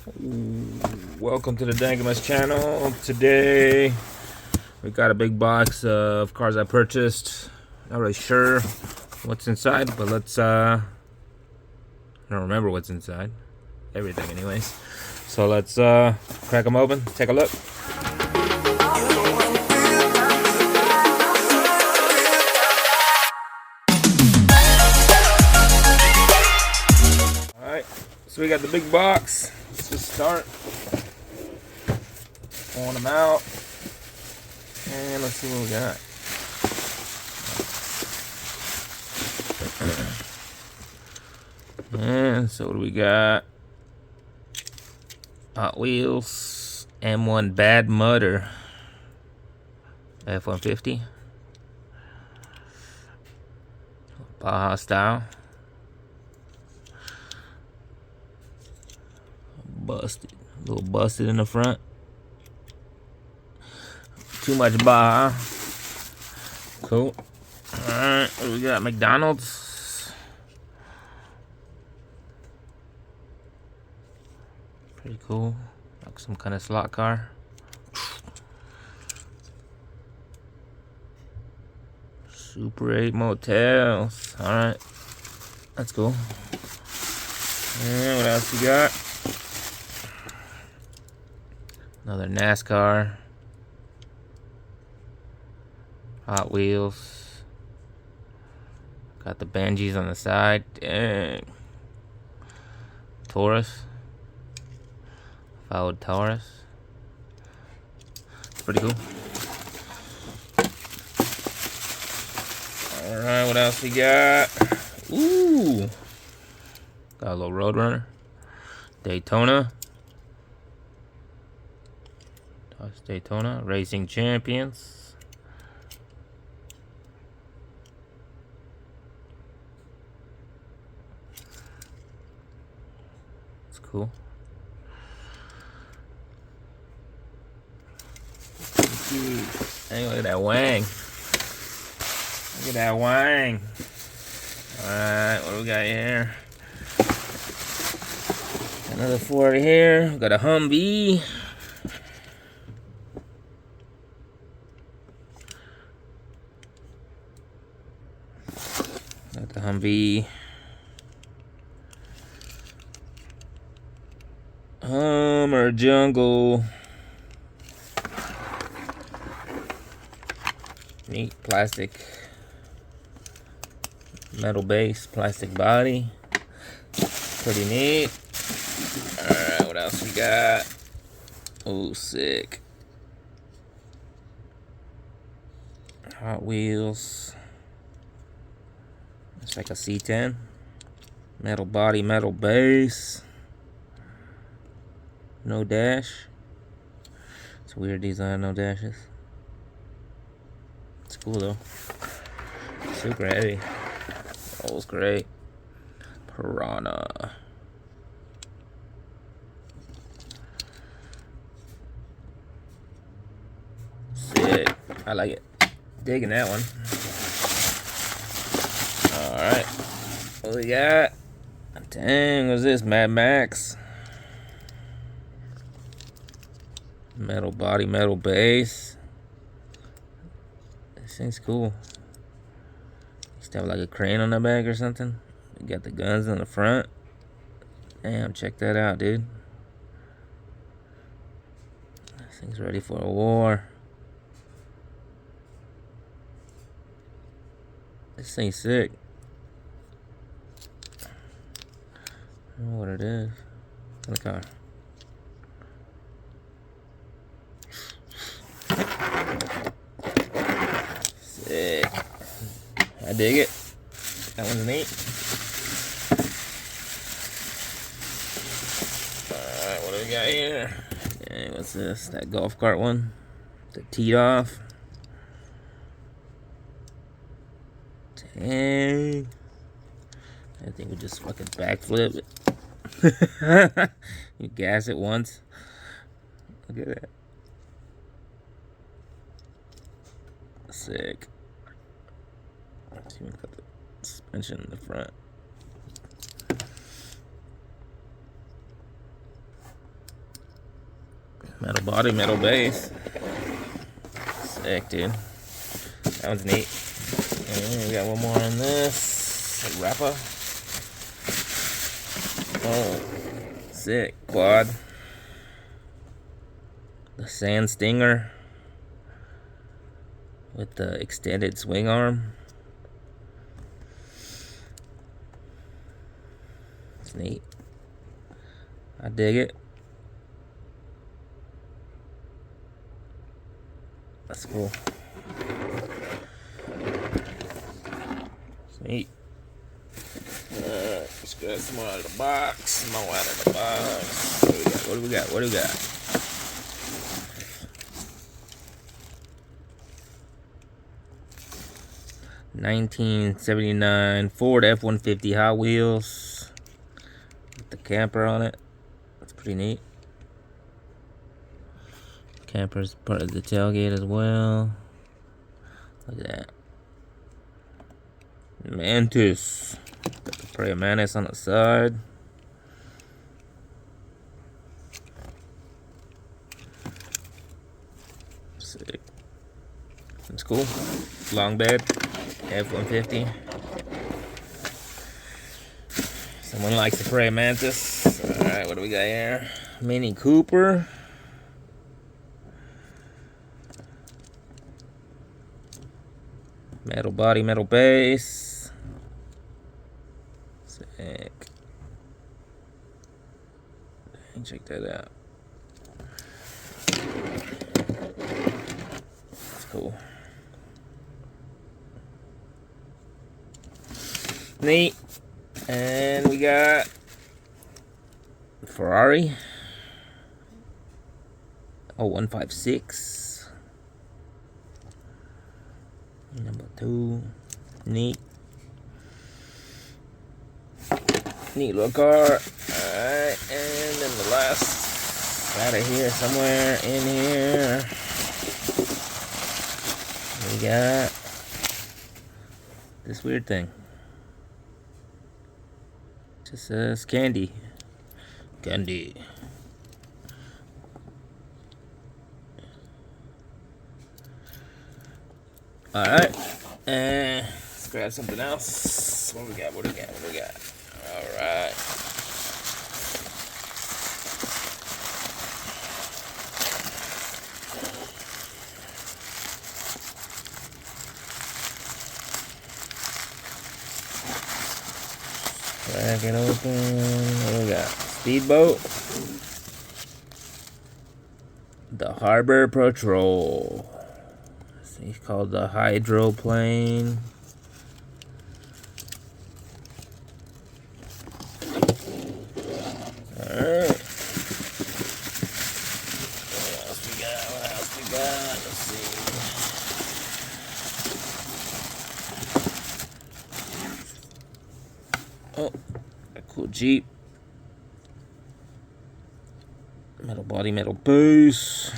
Welcome to the Dankamous channel. Today we got a big box of cars I purchased. Not really sure what's inside, but let's I don't remember what's inside. Everything anyways. So let's crack them open, take a look. Alright, so we got the big box. Let's just start pulling them out. And let's see what we got. And so what do we got? Hot Wheels M1 Bad Mudder F-150 Baja style. Busted, a little busted in the front. Too much Baja. Cool. Alright, what do we got? McDonald's. Pretty cool. Like some kind of slot car. Super 8 motels. Alright. That's cool. And what else we got? Another NASCAR. Hot Wheels. Got the Benjis on the side. Dang. Taurus. Followed Taurus. Pretty cool. Alright, what else we got? Ooh. Got a little Roadrunner. Daytona. Daytona. Racing Champions. It's cool. Hey, look at that wang. Look at that wang. Alright, what do we got here? Another Ford here. We got a Humvee. Got the Humvee. Hummer Jungle. Neat plastic. Metal base, plastic body. Pretty neat. Alright, what else we got? Oh, sick. Hot Wheels. It's like a C10. Metal body, metal base. No dash. It's a weird design, no dashes. It's cool though. Super heavy. Rolls great. Piranha. Sick. I like it. Digging that one. Alright. What we got? Dang, what's this? Mad Max. Metal body, metal base. This thing's cool. Used to have like a crane on the back or something. You got the guns on the front. Damn, check that out, dude. This thing's ready for a war. This thing's sick. I don't know what it is. In the car. Sick. I dig it. That one's neat. Alright, what do we got here? Okay, what's this? That golf cart one? The teed off. Dang. I think we just fucking backflip it. You gas it once. Look at that. Sick. Let's even got the suspension in the front. Metal body, metal base. Sick, dude. That one's neat. And we got one more on this. A wrapper. Oh, sick. Quad. The Sand Stinger with the extended swing arm. It's neat. I dig it. That's cool. It's neat. Let's grab some more out of the box. Some more out of the box. What do we got? What do we got? $19.79 Ford F-150 Hot Wheels with the camper on it. That's pretty neat. Camper's part of the tailgate as well. Look at that. Mantis. Got the Prey Mantis on the side. Sick. That's cool. Long bed. F-150. Someone likes the Prey Mantis. Alright, what do we got here? Mini Cooper. Metal body, metal base. Sick. Check that out. That's cool. Neat. And we got Ferrari. Oh, 156. Number 2. Neat. Neat little car. Alright, and then the last out of here, somewhere in here, we got this weird thing. Just says candy. Candy. Alright. And let's grab something else. What do we got? What do we got? What do we got? Alright. Crack it open. What do we got? Speedboat. The Harbor Patrol. It's called the Hydroplane. Alright. What else we got? What else we got? Let's see. Oh, a cool Jeep. Metal body, metal base.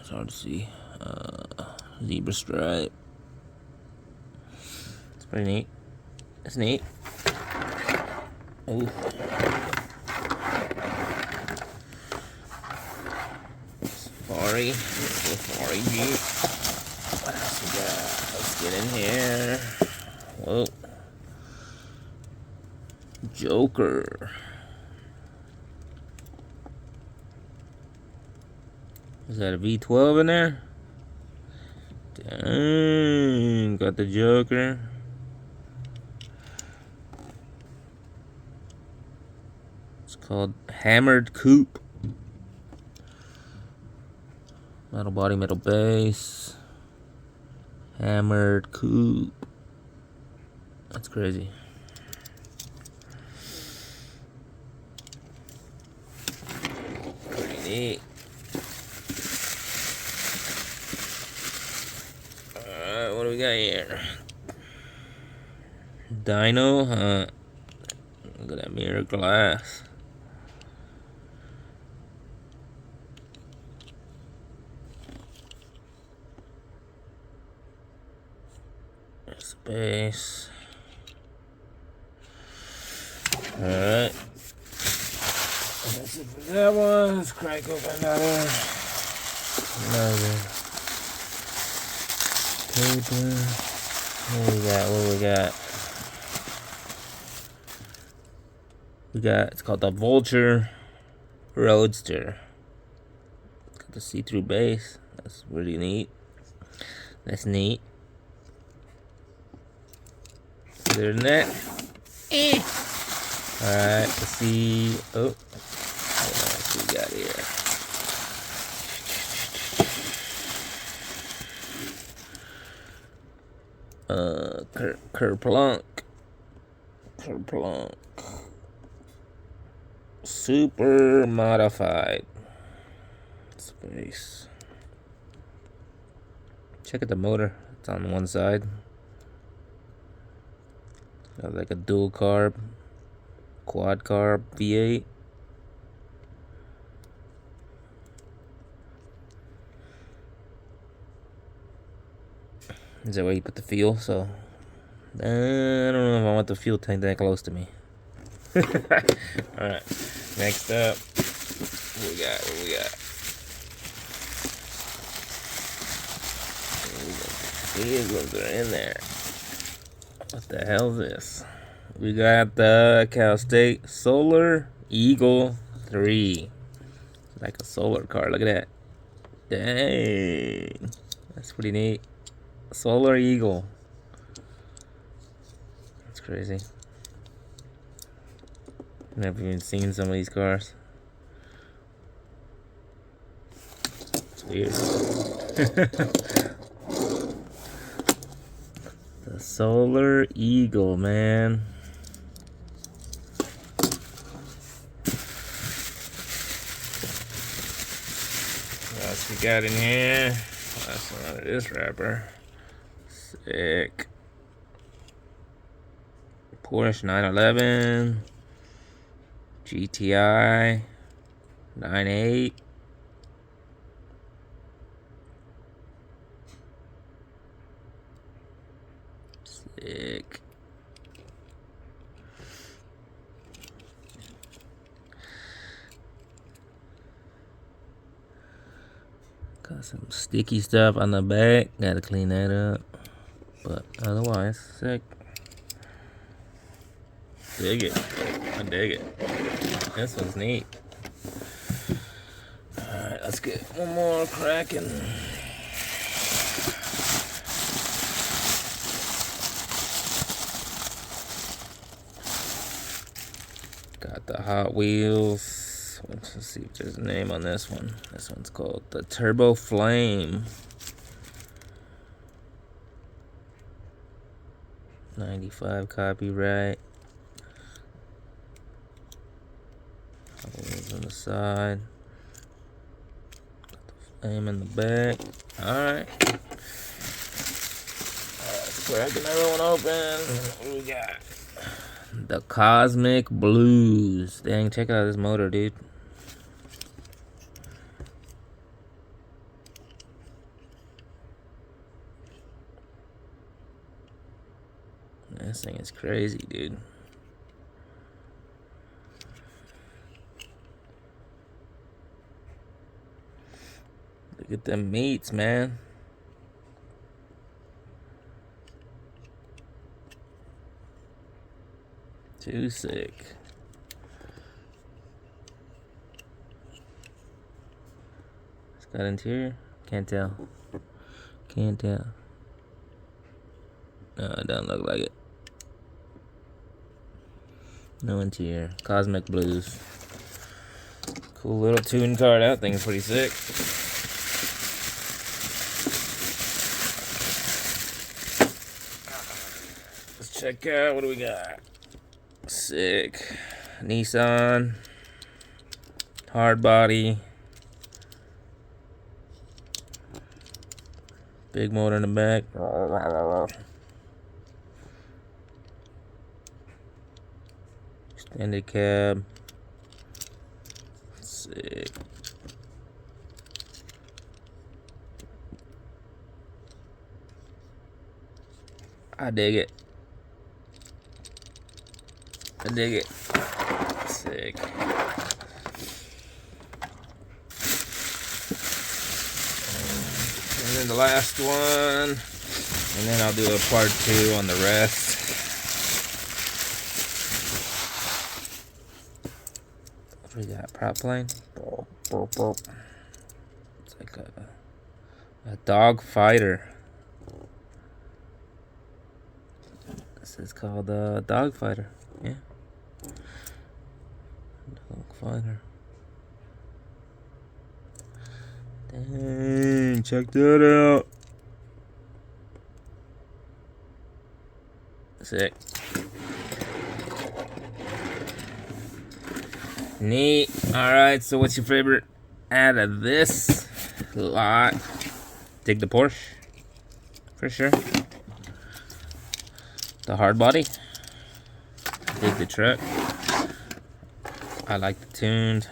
It's hard to see. Zebra stripe. It's pretty neat. It's neat. Ooh. Safari. Safari Jeep. What else we got? Let's get in here. Whoa. Joker. Is that a V12 in there? Dang, got the Joker. It's called Hammered Coupe. Metal body, metal base. Hammered Coupe. That's crazy. Pretty neat. Alright, what do we got here? Dino Hunt. Look at that mirror glass. There's the base. Alright. That's it for that one. Let's crack open another paper. What we got? What we got? It's called the Vulture Roadster. Got the see-through base. That's really neat. That's neat. Other than that, alright, let's see. Oh, what we got here? Kerplunk. Super modified. Space. Check out the motor. It's on one side. Got like a dual carb, quad carb V8. Is that where you put the fuel? So I don't know if I want the fuel tank that close to me. Alright, next up, what we got? These ones are in there. What the hell is this? We got the Cal State Solar Eagle 3. Like a solar car, look at that. Dang. That's pretty neat. Solar Eagle. That's crazy. Never even seen some of these cars. It's weird. The Solar Eagle, man. What else we got in here? Last one out of this wrapper. Sick. Porsche 911. GTI 9.8. Sick. Got some sticky stuff on the back. Gotta clean that up. But otherwise, sick. Dig it. I dig it. This one's neat. Alright, let's get one more cracking. Got the Hot Wheels. Let's see if there's a name on this one. This one's called the Turbo Flame. 95 copyright. On the side. Got the flame in the back. Alright. Let's crack another one open. What we got? The Cosmic Blues. Dang, check out this motor, dude. This thing is crazy, dude. Look at them meats, man. Too sick. It's got interior? Can't tell. Can't tell. No, it doesn't look like it. No interior. Cosmic Blues. Cool little tune car. That thing's pretty sick. Let's check out, what do we got? Sick. Nissan. Hard body. Big motor in the back. Extended cab. Sick. I dig it. I dig it. Sick. And then the last one. And then I'll do a part 2 on the rest. What do we got? Prop plane? It's like a dog fighter. This is called a dog fighter. Yeah. Dog fighter. Dang, check that out. Sick. Neat. Alright, so what's your favorite out of this lot? Dig the Porsche, for sure. The hard body. Dig the truck. I like the tuned.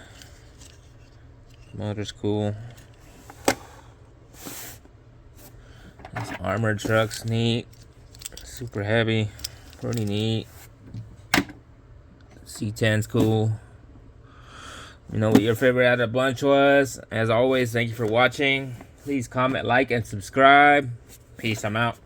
Motor's cool. This armored truck's neat. Super heavy. Pretty neat. C10's cool. You know what your favorite out of the bunch was. As always, thank you for watching. Please comment, like, and subscribe. Peace. I'm out.